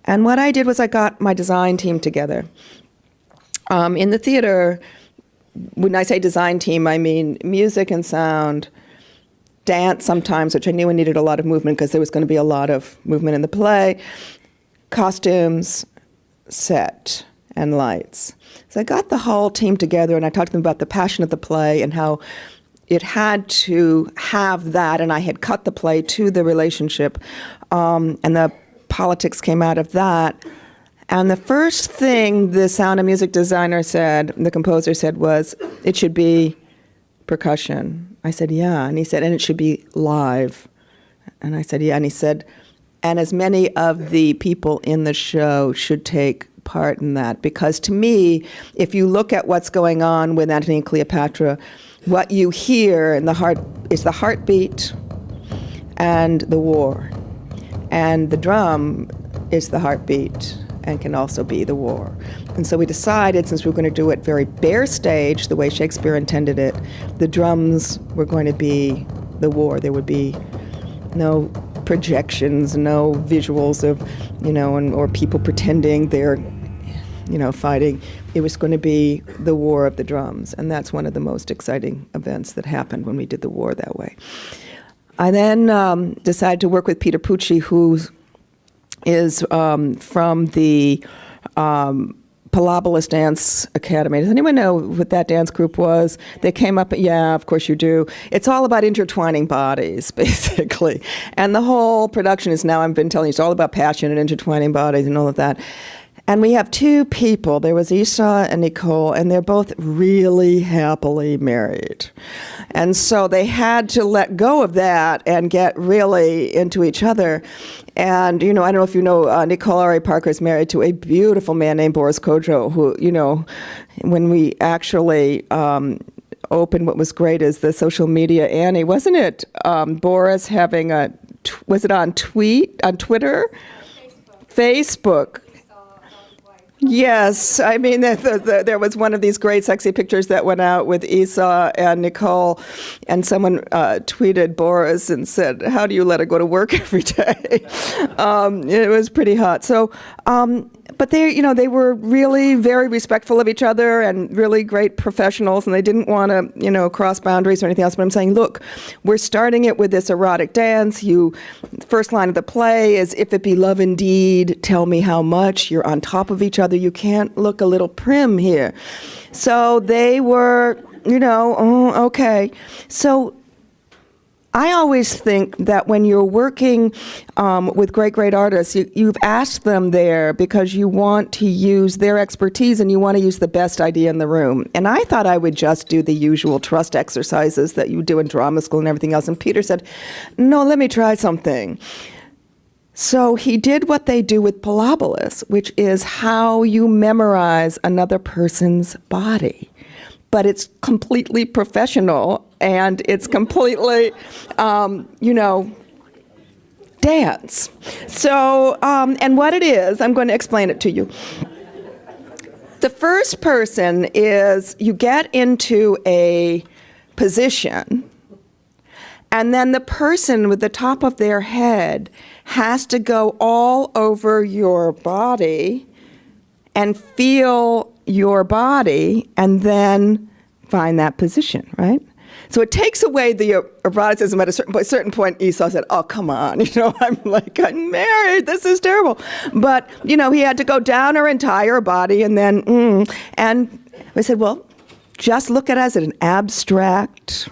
And what I did was I got my design team together. In the theater, when I say design team, I mean music and sound, dance sometimes, which I knew I needed a lot of movement because there was going to be a lot of movement in the play, costumes, set, and lights. So I got the whole team together and I talked to them about the passion of the play and how it had to have that, and I had cut the play to the relationship, and the politics came out of that. And the first thing the sound and music designer said, the composer said, was, it should be percussion. I said, yeah. And he said, and it should be live. And I said, yeah. And he said, and as many of the people in the show should take part in that. Because to me, if you look at what's going on with Antony and Cleopatra, what you hear in the heart is the heartbeat and the war. And the drum is the heartbeat and can also be the war. And so we decided, since we were going to do it very bare stage, the way Shakespeare intended it, the drums were going to be the war. There would be no projections, no visuals of, or people pretending they're, fighting. It was going to be the war of the drums. And that's one of the most exciting events that happened when we did the war that way. I then decided to work with Peter Pucci, who is from the Pilobolus Dance Academy. Does anyone know what that dance group was? They came up, yeah, of course you do. It's all about intertwining bodies, basically. And the whole production is now, I've been telling you, it's all about passion and intertwining bodies and all of that. And we have two people. There was Esau and Nicole, and they're both really happily married. And so they had to let go of that and get really into each other. And, I don't know if you know, Nicole R.A. Parker is married to a beautiful man named Boris Kodjoe, who, when we actually opened what was great is the social media Annie, wasn't it? Boris having was it on Twitter? Facebook. Yes, I mean, there was one of these great sexy pictures that went out with Esau and Nicole, and someone tweeted Boris and said, how do you let her go to work every day? It was pretty hot. So, but they were really very respectful of each other and really great professionals, and they didn't want to, cross boundaries or anything else. But I'm saying, look, we're starting it with this erotic dance. First line of the play is, if it be love indeed, tell me how much. You're on top of each other. You can't look a little prim here. So they were, okay. So I always think that when you're working with great artists, you've asked them there because you want to use their expertise and you want to use the best idea in the room. And I thought I would just do the usual trust exercises that you do in drama school and everything else. And Peter said, no, let me try something. So he did what they do with Pilobolus, which is how you memorize another person's body. But it's completely professional, and it's completely, dance. So, and what it is, I'm going to explain it to you. The first person is, you get into a position, and then the person with the top of their head has to go all over your body and feel your body and then find that position, right? So it takes away the eroticism at a certain point. Esau said, oh, come on, I'm married, this is terrible. But, he had to go down her entire body and then, and I said, well, just look at it as an abstract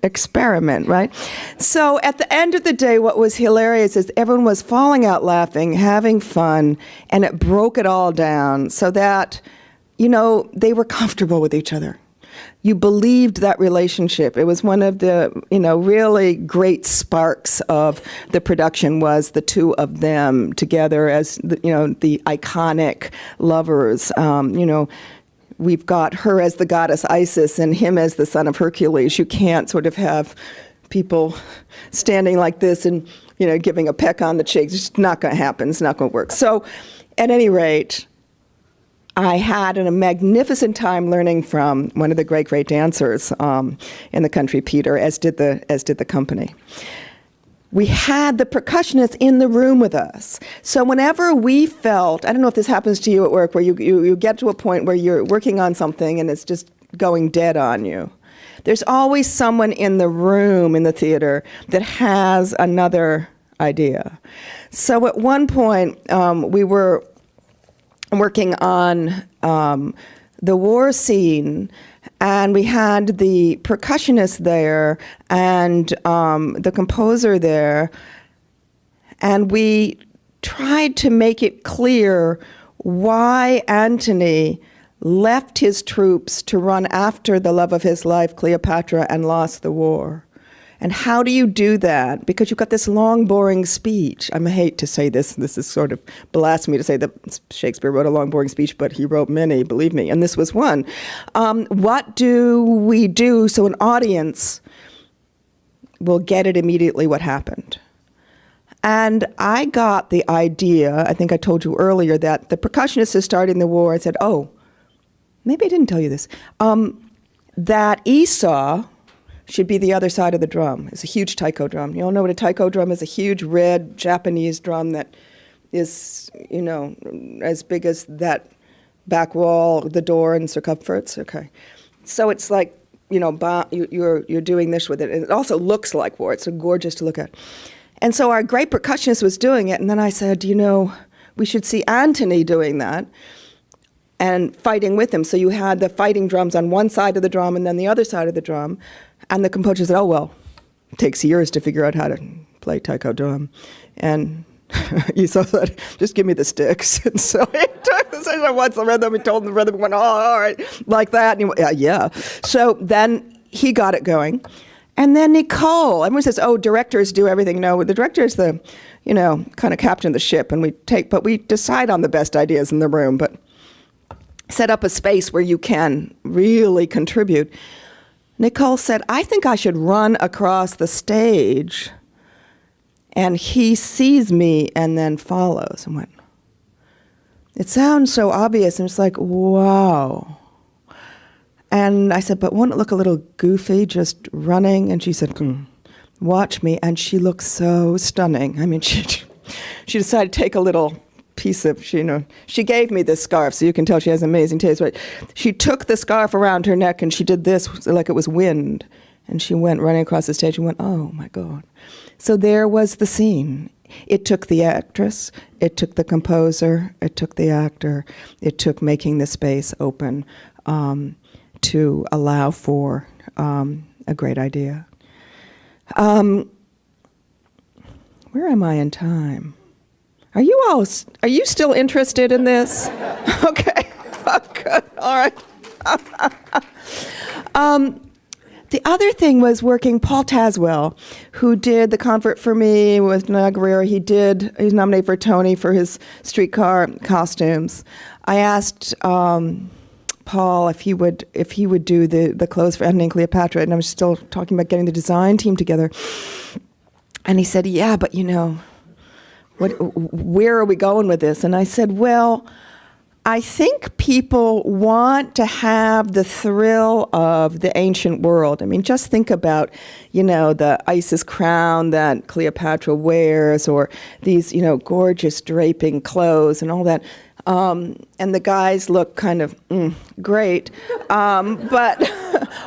experiment, right? So at the end of the day, what was hilarious is everyone was falling out laughing, having fun, and it broke it all down so that, they were comfortable with each other. You believed that relationship. It was one of the, really great sparks of the production was the two of them together as, the iconic lovers. We've got her as the goddess Isis and him as the son of Hercules. You can't sort of have people standing like this and, giving a peck on the cheeks. It's not going to happen. It's not going to work. So at any rate, I had a magnificent time learning from one of the great dancers in the country, Peter, as did the company. we had the percussionist in the room with us. So whenever we felt, I don't know if this happens to you at work, where you get to a point where you're working on something and it's just going dead on you. There's always someone in the room in the theater that has another idea. So at one point, we were working on the war scene, and we had the percussionist there and the composer there, and we tried to make it clear why Antony left his troops to run after the love of his life, Cleopatra, and lost the war. And how do you do that? Because you've got this long, boring speech. I hate to say this. This is sort of blasphemy to say that Shakespeare wrote a long, boring speech, but he wrote many, believe me, and this was one. What do we do so an audience will get it immediately what happened? And I got the idea, I think I told you earlier, that the percussionist is starting the war and said, oh, maybe I didn't tell you this, that Esau should be the other side of the drum. It's a huge taiko drum. You all know what a taiko drum is? A huge red Japanese drum that is, as big as that back wall, the door in circumference. Okay. So it's like, you're doing this with it. And it also looks like war. It's so gorgeous to look at. And so our great percussionist was doing it. And then I said, we should see Antony doing that and fighting with him. So you had the fighting drums on one side of the drum and then the other side of the drum. And the composer said, oh, well, it takes years to figure out how to play taiko drum. And Esau said, just give me the sticks. And so he took the sticks once, the rhythm, he told him the rhythm, went, oh, all right, like that. And he went, yeah. So then he got it going. And then Nicole, everyone says, oh, directors do everything. No, the director is the, kind of captain of the ship. And we decide on the best ideas in the room, but set up a space where you can really contribute. Nicole said, I think I should run across the stage, and he sees me and then follows. And went, it sounds so obvious, and it's like, wow. And I said, but won't it look a little goofy just running? And she said, watch me. And she looked so stunning. I mean, she decided to take a little piece of, she gave me this scarf, so you can tell she has amazing taste, right? She took the scarf around her neck and she did this like it was wind. And she went running across the stage and went, oh my God. So there was the scene. It took the actress, it took the composer, it took the actor, it took making the space open to allow for a great idea. Where am I in time? Are you still interested in this? Okay. Good. All right. The other thing was working Paul Tazwell, who did The Convert for Me with Nagarier. He's nominated for Tony for his streetcar costumes. I asked Paul if he would do the clothes for Antony and Cleopatra, and I was still talking about getting the design team together. And he said, yeah, but where are we going with this? And I said, well, I think people want to have the thrill of the ancient world. I mean, just think about, the Isis crown that Cleopatra wears, or these, gorgeous draping clothes and all that. And the guys look kind of great. But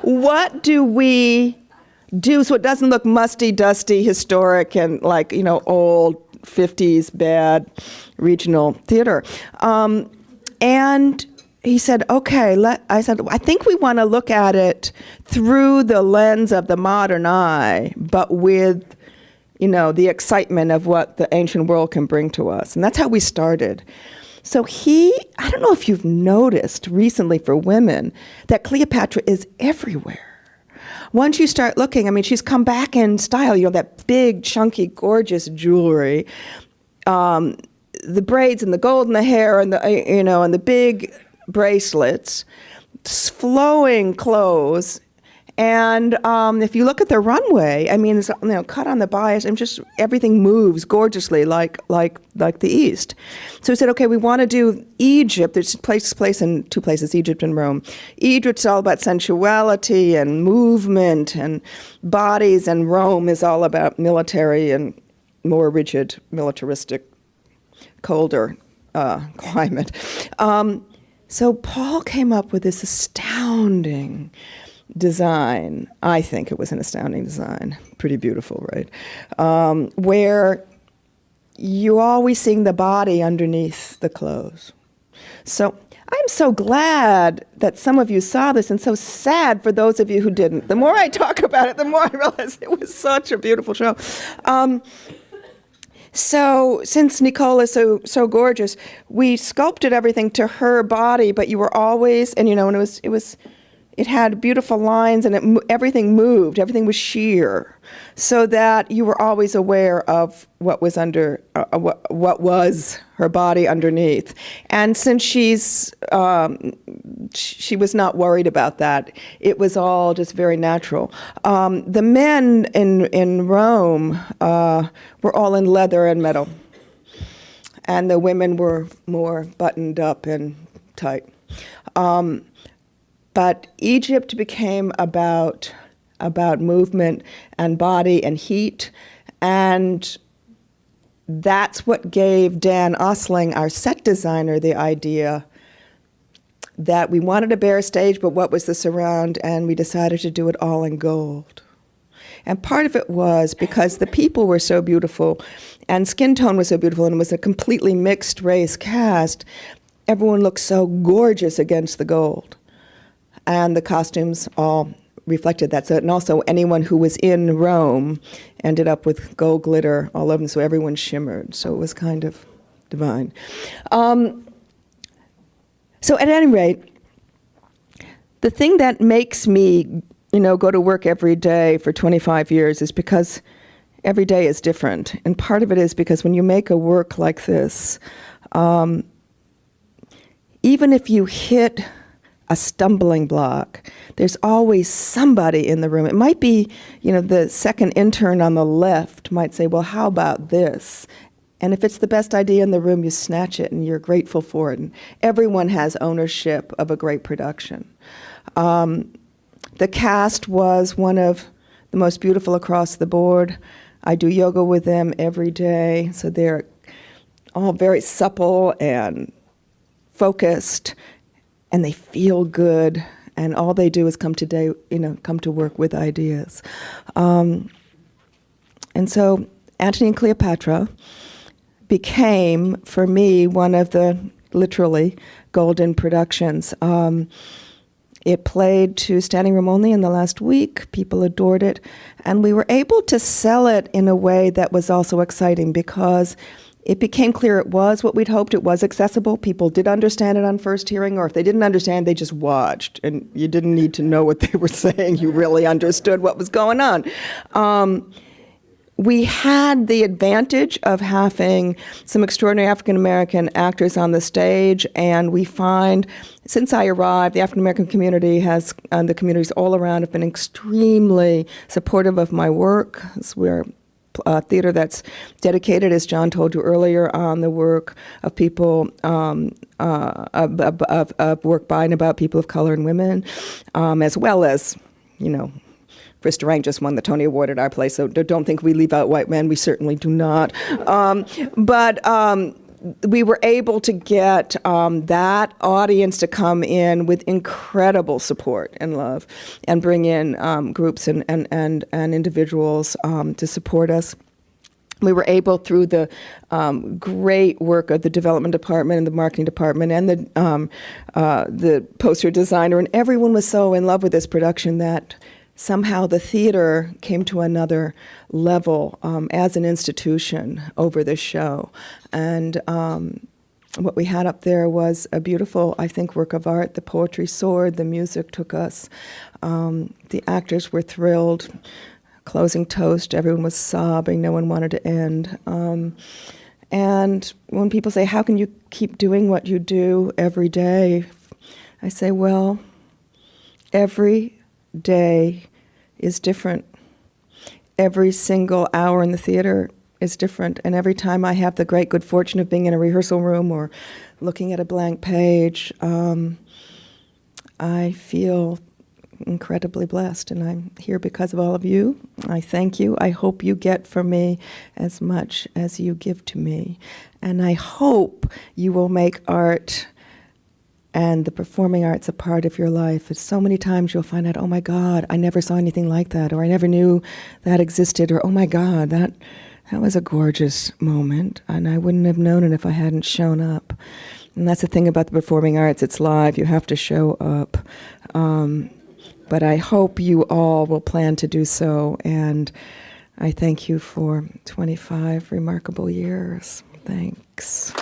what do we do so it doesn't look musty, dusty, historic, and like, old 50s bad regional theater? And he said, okay, I said, I think we want to look at it through the lens of the modern eye, but with, the excitement of what the ancient world can bring to us. And that's how we started. So I don't know if you've noticed recently for women that Cleopatra is everywhere. Once you start looking, I mean, she's come back in style, that big, chunky, gorgeous jewelry, the braids and the gold in the hair and and the big bracelets, flowing clothes, And if you look at the runway, I mean, it's, cut on the bias, and just everything moves gorgeously, like the East. So we said, okay, we want to do Egypt. There's place in two places, Egypt and Rome. Egypt's all about sensuality and movement and bodies, and Rome is all about military and more rigid, militaristic, colder climate. So Paul came up with this astounding design. I think it was an astounding design. Pretty beautiful, right? Where you're always seeing the body underneath the clothes. So I'm so glad that some of you saw this, and so sad for those of you who didn't. The more I talk about it, the more I realize it was such a beautiful show. So since Nicole is so gorgeous, we sculpted everything to her body, but you were always, and it had beautiful lines, and everything moved, everything was sheer, so that you were always aware of what was what was her body underneath. And since she was not worried about that, it was all just very natural. The men in Rome were all in leather and metal, and the women were more buttoned up and tight. But Egypt became about movement and body and heat, and that's what gave Dan Osling, our set designer, the idea that we wanted a bare stage, but what was the surround, and we decided to do it all in gold. And part of it was because the people were so beautiful, and skin tone was so beautiful, and it was a completely mixed race cast. Everyone looked so gorgeous against the gold. And the costumes all reflected that. So, and also anyone who was in Rome ended up with gold glitter all over them, so everyone shimmered. So it was kind of divine. So at any rate, the thing that makes me, go to work every day for 25 years is because every day is different. And part of it is because when you make a work like this, even if you hit a stumbling block, there's always somebody in the room. It might be, the second intern on the left might say, well, how about this? And if it's the best idea in the room, you snatch it and you're grateful for it. And everyone has ownership of a great production. The cast was one of the most beautiful across the board. I do yoga with them every day, so they're all very supple and focused, and they feel good, and all they do is come to work with ideas. And so Antony and Cleopatra became, for me, one of the literally golden productions. It played to standing room only in the last week. People adored it. And we were able to sell it in a way that was also exciting because it became clear it was what we'd hoped. It was accessible. People did understand it on first hearing, or if they didn't understand, they just watched. And you didn't need to know what they were saying. You really understood what was going on. We had the advantage of having some extraordinary African-American actors on the stage, and we find, since I arrived, the African-American community and the communities all around have been extremely supportive of my work. We're theater that's dedicated, as John told you earlier, on the work of people, of work by and about people of color and women, as well as, Chris Durang just won the Tony Award at our place, so don't think we leave out white men. We certainly do not. But we were able to get that audience to come in with incredible support and love, and bring in groups and individuals to support us. We were able, through the great work of the development department and the marketing department and the poster designer, and everyone was so in love with this production that somehow the theater came to another level as an institution over this show. And what we had up there was a beautiful, I think, work of art. The poetry soared, the music took us. The actors were thrilled. Closing toast, everyone was sobbing, no one wanted to end. And when people say, how can you keep doing what you do every day? I say, well, every day is different. Every single hour in the theater is different. And every time I have the great good fortune of being in a rehearsal room or looking at a blank page, I feel incredibly blessed, and I'm here because of all of you. I thank you. I hope you get from me as much as you give to me. And I hope you will make art and the performing arts a part of your life. It's so many times you'll find out, oh my God, I never saw anything like that, or I never knew that existed, or oh my God, that was a gorgeous moment, and I wouldn't have known it if I hadn't shown up. And that's the thing about the performing arts, it's live, you have to show up. But I hope you all will plan to do so, and I thank you for 25 remarkable years. Thanks.